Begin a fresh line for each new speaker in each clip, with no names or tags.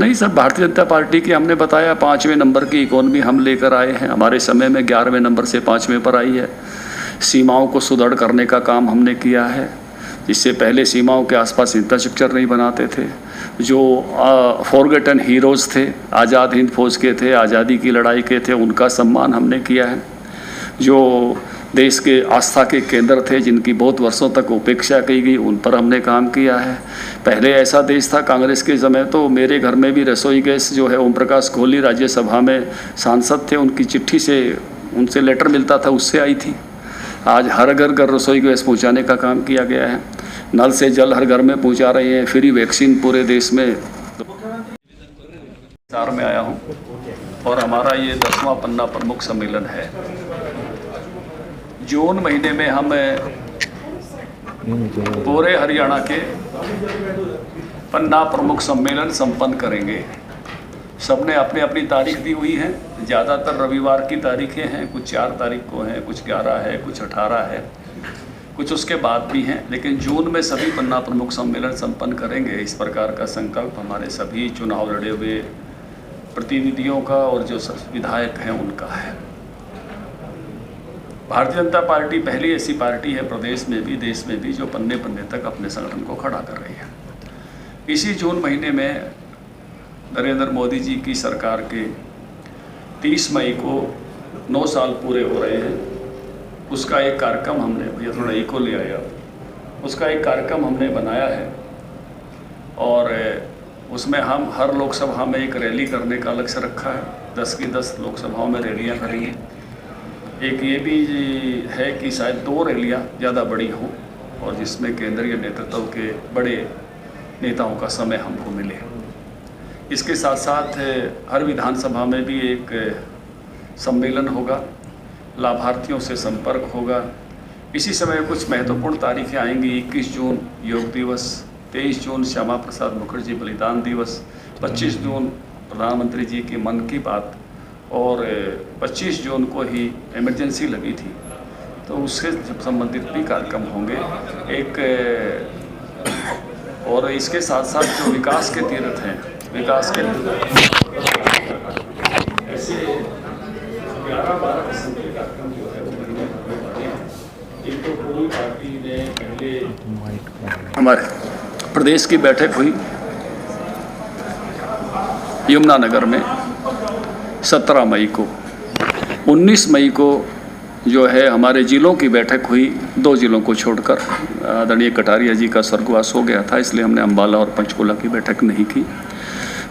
नहीं sir, Bharatiya Janata party की हमने बताया 5वें नंबर की इकोनॉमी हम लेकर आए हैं। हमारे समय में 11वें नंबर से 5वें पर आई है। सीमाओं को सुदृढ़ करने का काम हमने किया है। इससे पहले सीमाओं के आसपास इंफ्रास्ट्रक्चर नहीं बनाते थे। जो फॉरगेटन हीरोज़ थे, आज़ाद हिंद फौज के थे, आज़ादी की लड़ाई के थे, उनका सम्मान हमने किया है। जो देश के आस्था के केंद्र थे, जिनकी बहुत वर्षों तक उपेक्षा की गई, उन पर हमने काम किया है। पहले ऐसा देश था कांग्रेस के समय, तो मेरे घर में भी रसोई गैस जो है ओम प्रकाश कोहली राज्यसभा में सांसद थे, उनकी चिट्ठी से उनसे लेटर मिलता था, उससे आई थी। आज हर घर घर रसोई गैस पहुंचाने का काम किया गया है। नल से जल हर घर में पहुंचा रहे हैं। फ्री वैक्सीन पूरे देश में। चार में आया हूं और हमारा ये 10वां पन्ना प्रमुख सम्मेलन है। जून महीने में हम पूरे हरियाणा के पन्ना प्रमुख सम्मेलन संपन्न करेंगे। सबने अपनी अपनी तारीख दी हुई है। ज़्यादातर रविवार की तारीखें हैं, कुछ 4 तारीख को हैं, कुछ 11 है, कुछ 18 है, कुछ उसके बाद भी हैं। लेकिन जून में सभी पन्ना प्रमुख सम्मेलन संपन्न करेंगे। इस प्रकार का संकल्प हमारे सभी चुनाव लड़े हुए प्रतिनिधियों का और जो विधायक हैं उनका है। भारतीय जनता पार्टी पहली ऐसी पार्टी है प्रदेश में भी, देश में भी, जो पन्ने पन्ने तक अपने संगठन को खड़ा कर रही है। इसी जून महीने में नरेंद्र मोदी जी की सरकार के 30 मई को 9 साल पूरे हो रहे हैं। उसका एक कार्यक्रम हमने, भैया थोड़ा इको ले आया, उसका एक कार्यक्रम हमने बनाया है और उसमें हम हर लोकसभा में एक रैली करने का लक्ष्य रखा है। 10 की 10 लोकसभाओं में रैलियां करेंगे। एक ये भी है कि शायद 2 रैलियां ज़्यादा बड़ी हों और जिसमें केंद्रीय नेतृत्व के बड़े नेताओं का समय हमको मिले। इसके साथ साथ हर विधानसभा में भी एक सम्मेलन होगा, लाभार्थियों से संपर्क होगा। इसी समय कुछ महत्वपूर्ण तारीखें आएंगी। 21 जून योग दिवस, 23 जून श्यामा प्रसाद मुखर्जी बलिदान दिवस, 25 जून प्रधानमंत्री जी की मन की बात और 25 जून को ही इमरजेंसी लगी थी, तो उससे संबंधित भी कार्यक्रम होंगे। और इसके साथ साथ जो विकास के तीर्थ हैं, विकास के ऐसे 11-12 किस्म के कार्यक्रम जो है वो एक तो पूरी पार्टी ने पहले हमारे प्रदेश की बैठक हुई यमुनानगर में 17 मई को। 19 मई को जो है हमारे ज़िलों की बैठक हुई, 2 ज़िलों को छोड़कर। आदरणीय कटारिया जी का स्वर्गवास हो गया था, इसलिए हमने अम्बाला और पंचकुला की बैठक नहीं की।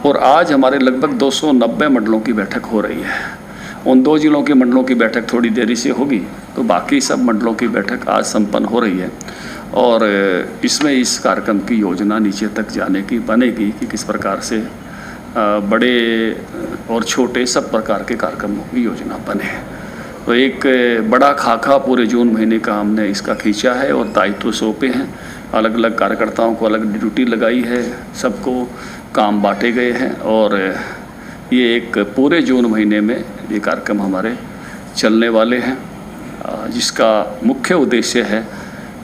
और आज हमारे लगभग 290 मंडलों की बैठक हो रही है। उन 2 ज़िलों के मंडलों की बैठक थोड़ी देरी से होगी, तो बाकी सब मंडलों की बैठक आज संपन्न हो रही है। और इसमें इस कार्यक्रम की योजना नीचे तक जाने की बनेगी कि किस प्रकार से बड़े और छोटे सब प्रकार के कार्यक्रमों की योजना बने। तो एक बड़ा खाका पूरे जून महीने का हमने इसका खींचा है और दायित्व सौंपे हैं। अलग अलग कार्यकर्ताओं को अलग ड्यूटी लगाई है, सबको काम बांटे गए हैं और ये एक पूरे जून महीने में ये कार्यक्रम हमारे चलने वाले हैं, जिसका मुख्य उद्देश्य है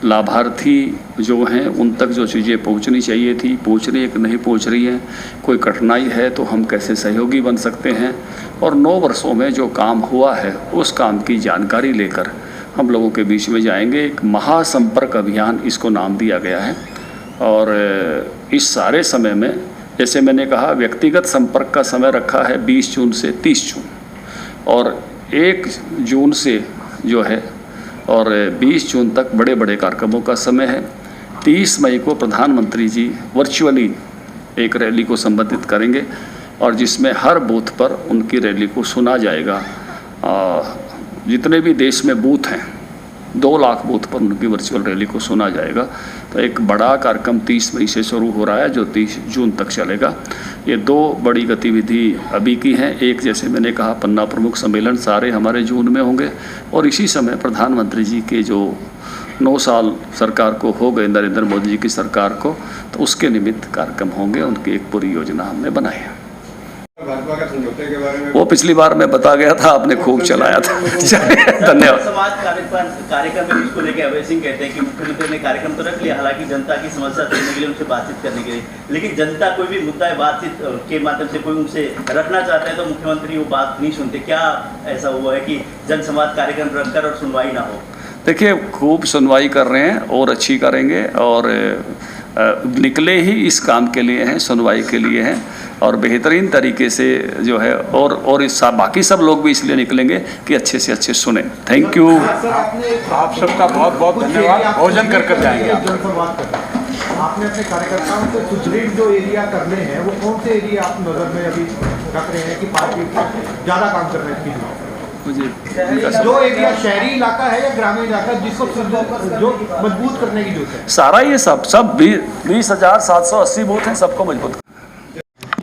लाभार्थी जो हैं उन तक जो चीज़ें पहुंचनी चाहिए थी, पहुंच रही है कि नहीं पहुंच रही हैं, कोई कठिनाई है तो हम कैसे सहयोगी बन सकते हैं, और 9 वर्षों में जो काम हुआ है उस काम की जानकारी लेकर हम लोगों के बीच में जाएंगे। एक महासंपर्क अभियान इसको नाम दिया गया है। और इस सारे समय में, जैसे मैंने कहा, व्यक्तिगत संपर्क का समय रखा है 20 जून से 30 जून और 1 जून से जो है और 20 जून तक बड़े बड़े कार्यक्रमों का समय है। 30 मई को प्रधानमंत्री जी वर्चुअली एक रैली को संबोधित करेंगे और जिसमें हर बूथ पर उनकी रैली को सुना जाएगा। जितने भी देश में बूथ हैं, 2 लाख बूथ पर उनकी वर्चुअल रैली को सुना जाएगा। तो एक बड़ा कार्यक्रम 30 मई से शुरू हो रहा है जो 30 जून तक चलेगा। ये 2 बड़ी गतिविधि अभी की हैं। एक, जैसे मैंने कहा, पन्ना प्रमुख सम्मेलन सारे हमारे जून में होंगे और इसी समय प्रधानमंत्री जी के जो 9 साल सरकार को हो गए, नरेंद्र मोदी जी की सरकार को, तो उसके निमित्त कार्यक्रम होंगे। उनकी एक पूरी योजना हमने बनाई है।
भाजपा के समझौते के बारे में
वो पिछली बार मैं बता गया था, आपने खूब चलाया था। चलिए, धन्यवाद।
समाज कार्यक्रम में इसको लेकर अभय सिंह कहते हैं कि मुख्यमंत्री ने कार्यक्रम तो रख लिया, हालांकि जनता की समस्या सुनने के लिए, उनसे बातचीत करने के लिए, लेकिन जनता कोई भी मुद्दा बातचीत के माध्यम से कोई उनसे रखना चाहते हैं तो मुख्यमंत्री वो बात नहीं सुनते। क्या ऐसा हुआ है कि जन संवाद कार्यक्रम रखकर और सुनवाई ना हो?
देखिए, खूब सुनवाई कर रहे हैं और अच्छी करेंगे, और निकले ही इस काम के लिए हैं, सुनवाई के लिए हैं, और बेहतरीन तरीके से जो है, और इस बाकी सब लोग भी इसलिए निकलेंगे कि अच्छे से अच्छे सुने। Thank you.
आप सबका बहुत बहुत धन्यवाद। भोजन कर जाएंगे
आपने अपने कार्यकर्ताओं को सुदृढ़ जो एरिया करने हैं, वो कौन से एरिया आप नजर में अभी रख रहे हैं कि पार्टी ज़्यादा काम कर रहे हैं इसके लिए? जो एरिया शहरी इलाका है या ग्रामीण इलाका जिसको जो मजबूत करने की जरूरत है?
सारा ये सब 20,780 बूथ हैं, सबको मजबूत